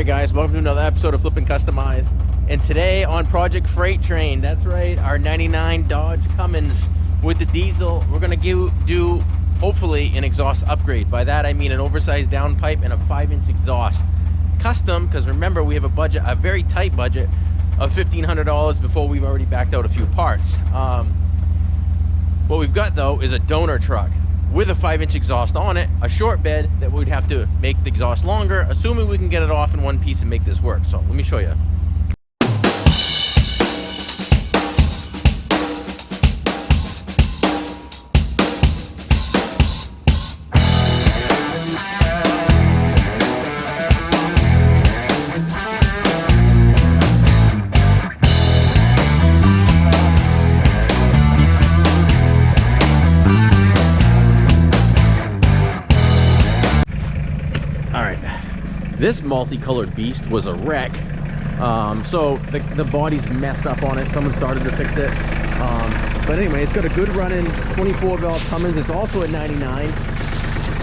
Alright guys, welcome to another episode of Flippin' Customized. And today on Project Freight Train, that's right, our 99 Dodge Cummins with the diesel, we're going to do hopefully an exhaust upgrade. By that I mean an oversized downpipe and a 5-inch exhaust. Custom, because remember we have a budget, a very tight budget of $1,500 before we've already backed out a few parts. What we've got though is a donor truck with a 5-inch exhaust on it, a short bed that we'd have to make the exhaust longer, assuming we can get it off in one piece and make this work. So let me show you. This multicolored beast was a wreck. So the body's messed up on it. Someone started to fix it. But anyway, it's got a good running 24-valve Cummins. It's also at 99.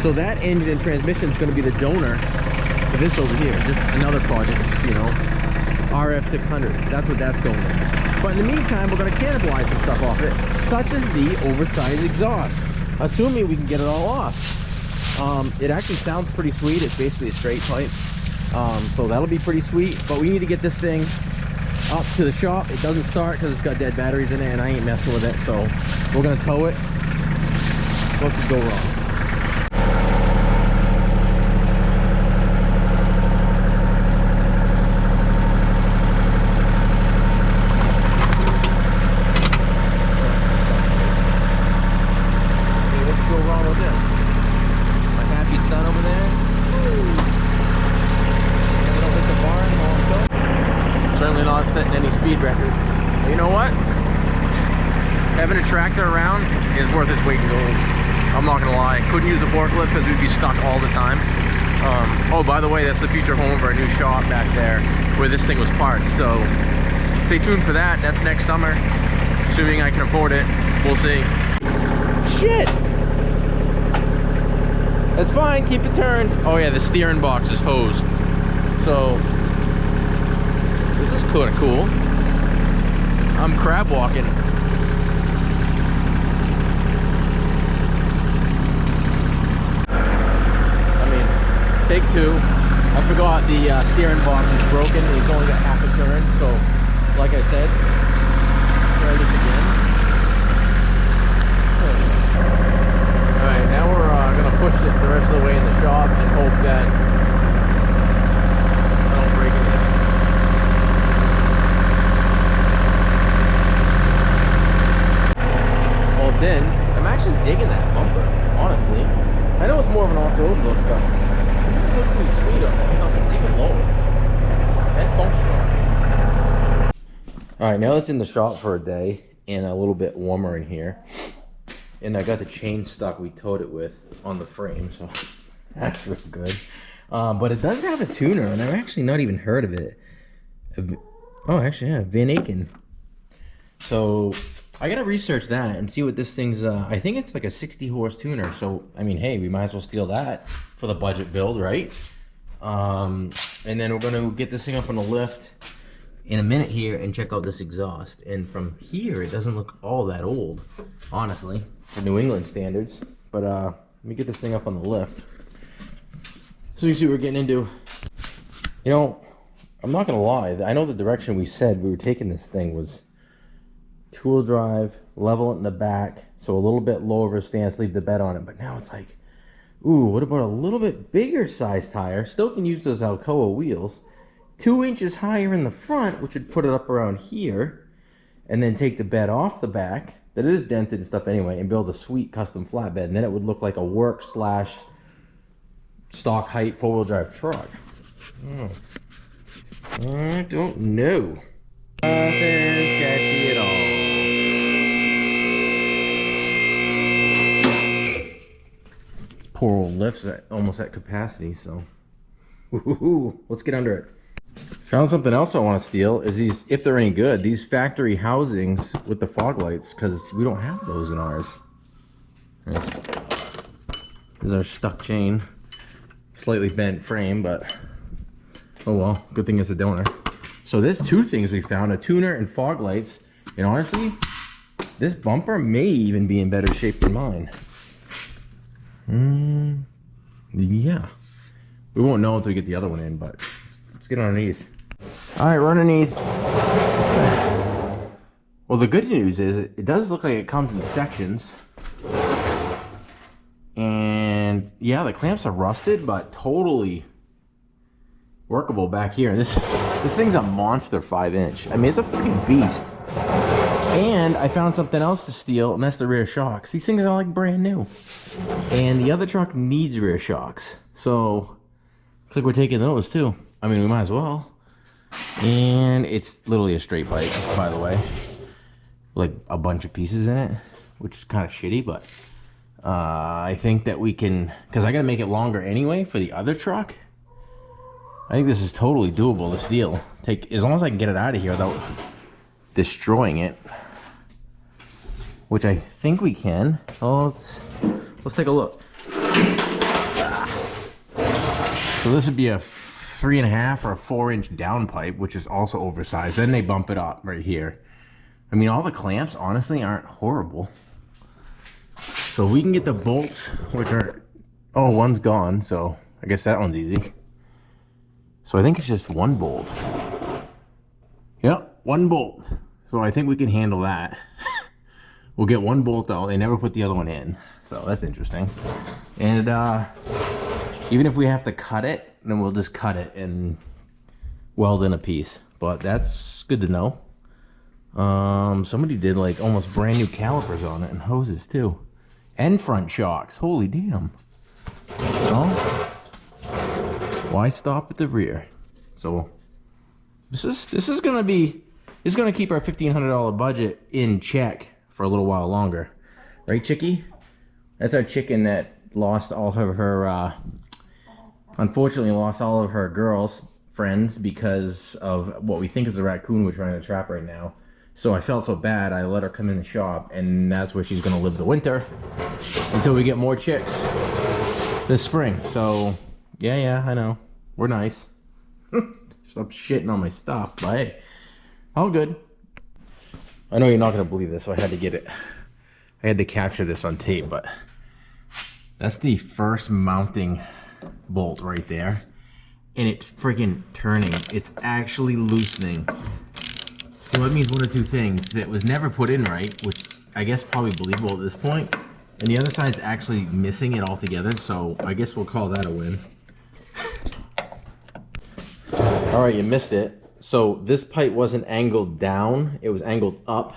So that engine and transmission is going to be the donor for this over here. Just another project, you know, RF600. That's what that's going with. But in the meantime, we're going to cannibalize some stuff off it, such as the oversized exhaust, assuming we can get it all off. It actually sounds pretty sweet. It's basically a straight pipe. So that'll be pretty sweet, but we need to get this thing up to the shop. It doesn't start because it's got dead batteries in it and I ain't messing with it, so we're gonna tow it. What could go wrong? Hey, what could go wrong with this? My happy son over there. Certainly not setting any speed records. But you know what? Having a tractor around is worth its weight in gold. I'm not gonna lie. Couldn't use a forklift because we'd be stuck all the time. Oh, by the way, that's the future home of our new shop back there where this thing was parked. So stay tuned for that. That's next summer. Assuming I can afford it. We'll see. Shit! That's fine. Keep it turned. Oh yeah, the steering box is hosed. So this is kind of cool. I'm crab walking. I mean, take two. I forgot the steering box is broken. It's only got half a turn. So, like I said, try this again. Alright, now we're going to push it the rest of the way in the shop and hope that I don't break anything. In. I'm actually digging that bumper, honestly. I know it's more of an off-road look, but it looks pretty sweet on it. It's even lower and functional. Alright, now it's in the shop for a day and a little bit warmer in here. And I got the chain stuck we towed it with on the frame, so that's real good. But it does have a tuner, and I've actually not even heard of it. Oh, actually, yeah, Van Aken. So I gotta research that and see what this thing's, I think it's like a 60 horse tuner. So, I mean, hey, we might as well steal that for the budget build, right? And then we're gonna get this thing up on the lift in a minute here and check out this exhaust. And from here, it doesn't look all that old, honestly, for New England standards. But let me get this thing up on the lift so you see what we're getting into. You know, I'm not gonna lie, I know the direction we said we were taking this thing was two-wheel drive, level it in the back, so a little bit lower stance, leave the bed on it. But now it's like, ooh, what about a little bit bigger size tire? Still can use those Alcoa wheels. 2 inches higher in the front, which would put it up around here, and then take the bed off the back, that is dented and stuff anyway, and build a sweet custom flatbed. And then it would look like a work slash stock height four-wheel drive truck. I don't know. Nothing sketchy at all. This poor old lift's almost at capacity, so let's get under it. Found something else I want to steal is these, if they're any good, these factory housings with the fog lights, because we don't have those in ours. This is our stuck chain. Slightly bent frame, but Oh well, good thing it's a donor. So there's two things we found, a tuner and fog lights. And honestly, this bumper may even be in better shape than mine. Yeah. We won't know until we get the other one in, but let's get underneath. All right, we're underneath. Well, the good news is it does look like it comes in sections. And yeah, the clamps are rusted, but totally workable back here. This thing's a monster 5-inch. I mean, it's a freaking beast. And I found something else to steal, and that's the rear shocks. These things are like brand new. And the other truck needs rear shocks. So, looks like we're taking those too. I mean, we might as well. And it's literally a straight pipe, by the way. Like a bunch of pieces in it, which is kind of shitty, but I think that we can, because I got to make it longer anyway for the other truck. I think this is totally doable, this deal. As long as I can get it out of here without destroying it, which I think we can. Oh, let's take a look. So this would be a 3.5 or a 4-inch down pipe, which is also oversized. Then they bump it up right here. I mean, all the clamps honestly aren't horrible. So we can get the bolts, which are, oh, one's gone, so I guess that one's easy. So I think it's just one bolt. Yep, one bolt. So I think we can handle that. We'll get one bolt out. They never put the other one in, so that's interesting. And even if we have to cut it, then we'll just cut it and weld in a piece. But that's good to know. Somebody did like almost brand new calipers on it and hoses too. And front shocks. Holy damn. So, why stop at the rear? So this is gonna keep our $1,500 budget in check for a little while longer. Right, Chickie? That's our chicken that lost all of her unfortunately lost all of her girls friends because of what we think is a raccoon we're trying to trap right now. So I felt so bad, I let her come in the shop, and that's where she's gonna live the winter until we get more chicks this spring. So yeah, I know, we're nice. Stop shitting on my stuff, but hey, all good. I know you're not gonna believe this, so I had to get it. I had to capture this on tape, but that's the first mounting bolt right there, and it's friggin' turning. It's actually loosening. So that means one of two things: that was never put in right, which I guess probably believable at this point, and the other side's actually missing it altogether. So I guess we'll call that a win. All right, you missed it. So this pipe wasn't angled down; it was angled up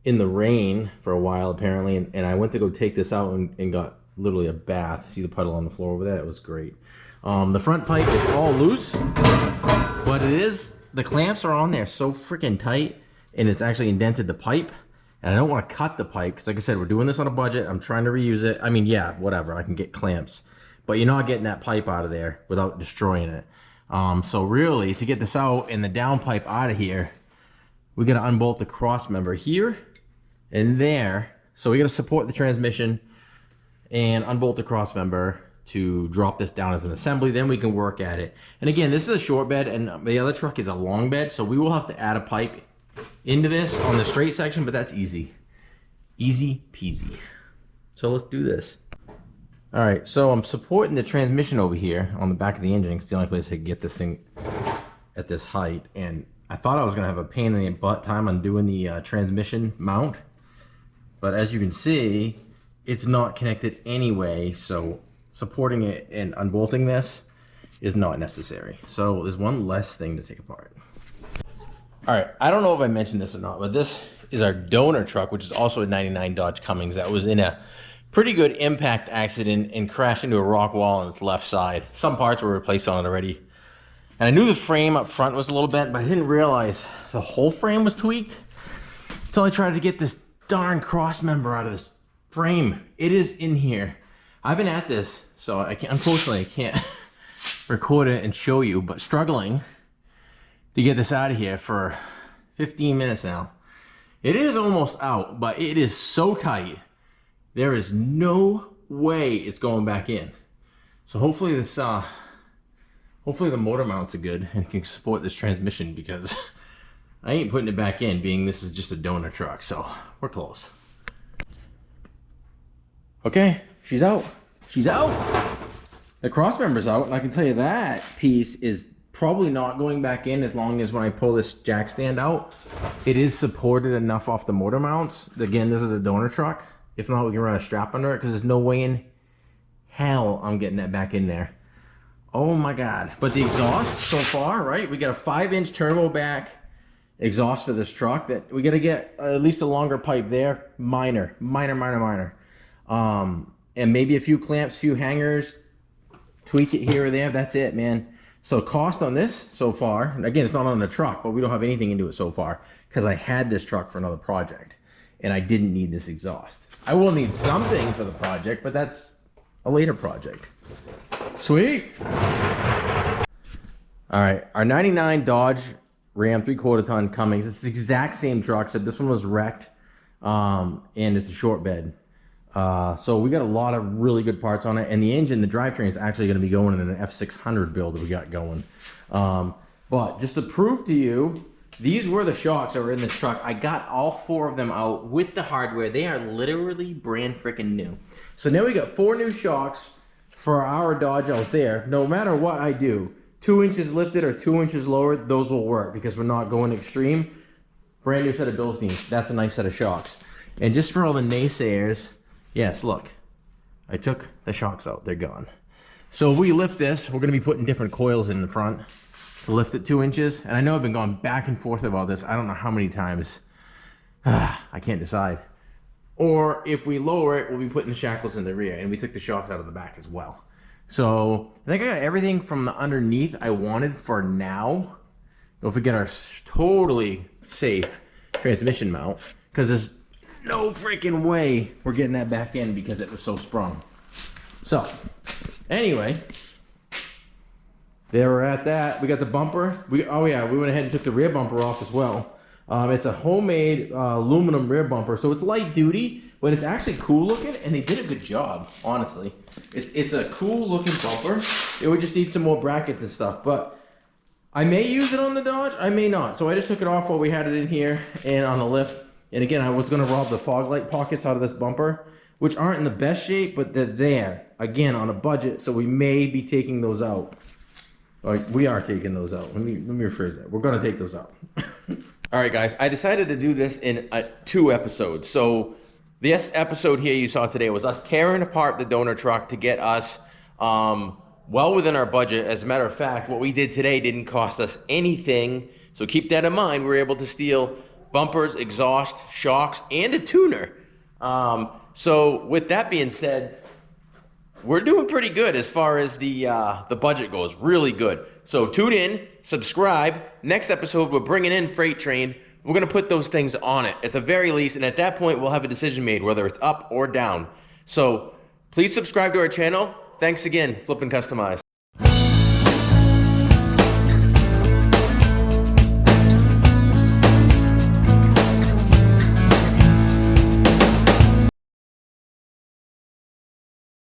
in the rain for a while apparently, and I went to go take this out and got literally a bath. See the puddle on the floor over there? It was great. The front pipe is all loose, but the clamps are on there so freaking tight, and it's actually indented the pipe, and I don't want to cut the pipe because, like I said, we're doing this on a budget. I'm trying to reuse it. I mean, yeah, whatever, I can get clamps, but you're not getting that pipe out of there without destroying it. So really, to get this out and the down pipe out of here, we got to unbolt the cross member here and there. So we got to support the transmission and unbolt the cross member to drop this down as an assembly. Then we can work at it. And again, this is a short bed and the other truck is a long bed, so we will have to add a pipe into this on the straight section, but that's easy. Easy peasy. So let's do this. All right, so I'm supporting the transmission over here on the back of the engine. It's the only place I can get this thing at this height. And I thought I was gonna have a pain in the butt time on doing the transmission mount. But as you can see, it's not connected anyway, so supporting it and unbolting this is not necessary. So there's one less thing to take apart. All right, I don't know if I mentioned this or not, but this is our donor truck, which is also a 99 Dodge Cummins that was in a pretty good impact accident and crashed into a rock wall on its left side. Some parts were replaced on it already. And I knew the frame up front was a little bent, but I didn't realize the whole frame was tweaked until I tried to get this darn cross member out of this frame. It is in here. I've been at this, so unfortunately I can't record it and show you, but struggling to get this out of here for 15 minutes now. It is almost out, but it is so tight. There is no way it's going back in. So hopefully this Hopefully the motor mounts are good and can support this transmission, because I ain't putting it back in, being this is just a donor truck, so we're close. Okay, she's out. She's out. The cross member's out, and I can tell you that piece is probably not going back in as long as when I pull this jack stand out, it is supported enough off the motor mounts. Again, this is a donor truck. If not, we can run a strap under it, because there's no way in hell I'm getting that back in there. Oh my God. But the exhaust so far, right? We got a 5-inch turbo back exhaust for this truck that we got to get at least a longer pipe there. Minor. And maybe a few clamps, few hangers, tweak it here or there. That's it, man. So cost on this so far, and again, it's not on the truck, but we don't have anything into it so far because I had this truck for another project and I didn't need this exhaust. I will need something for the project, but that's a later project. Sweet. All right, our 99 Dodge Ram 3/4 ton Cummins. It's the exact same truck, except this one was wrecked, and it's a short bed. So we got a lot of really good parts on it, and the engine, the drivetrain is actually going to be going in an F600 build that we got going. But just to prove to you, these were the shocks that were in this truck. I got all 4 of them out with the hardware. They are literally brand freaking new. So now we got 4 new shocks for our Dodge out there. No matter what I do, 2 inches lifted or 2 inches lowered, those will work because we're not going extreme. Brand new set of Bilsteins. That's a nice set of shocks. And just for all the naysayers, yes, look, I took the shocks out. They're gone. So if we lift this, we're going to be putting different coils in the front to lift it 2 inches. And I know I've been going back and forth about this. I don't know how many times. I can't decide. Or if we lower it, we'll be putting the shackles in the rear. And we took the shocks out of the back as well. So I think I got everything from the underneath I wanted for now. Don't forget our totally safe transmission mount, because there's no freaking way we're getting that back in because it was so sprung. So anyway, there we're at that. We got the bumper. Oh yeah, we went ahead and took the rear bumper off as well. It's a homemade aluminum rear bumper, so it's light duty, but it's actually cool looking, and they did a good job, honestly. It's a cool looking bumper. It would just need some more brackets and stuff, but I may use it on the Dodge, I may not. So I just took it off while we had it in here and on the lift. And again, I was going to rob the fog light pockets out of this bumper, which aren't in the best shape, but they're there, again, on a budget, so we may be taking those out. Like, we are taking those out. Let me rephrase that. We're going to take those out. All right, guys, I decided to do this in 2 episodes. So this episode here you saw today was us tearing apart the donor truck to get us well within our budget. As a matter of fact, what we did today didn't cost us anything, so keep that in mind. We were able to steal bumpers, exhaust, shocks, and a tuner. So with that being said, we're doing pretty good as far as the budget goes. Really good. So tune in, subscribe. Next episode, we're bringing in Freight Train. We're going to put those things on it at the very least, and at that point, we'll have a decision made whether it's up or down. So please subscribe to our channel. Thanks again, Flip and Customize.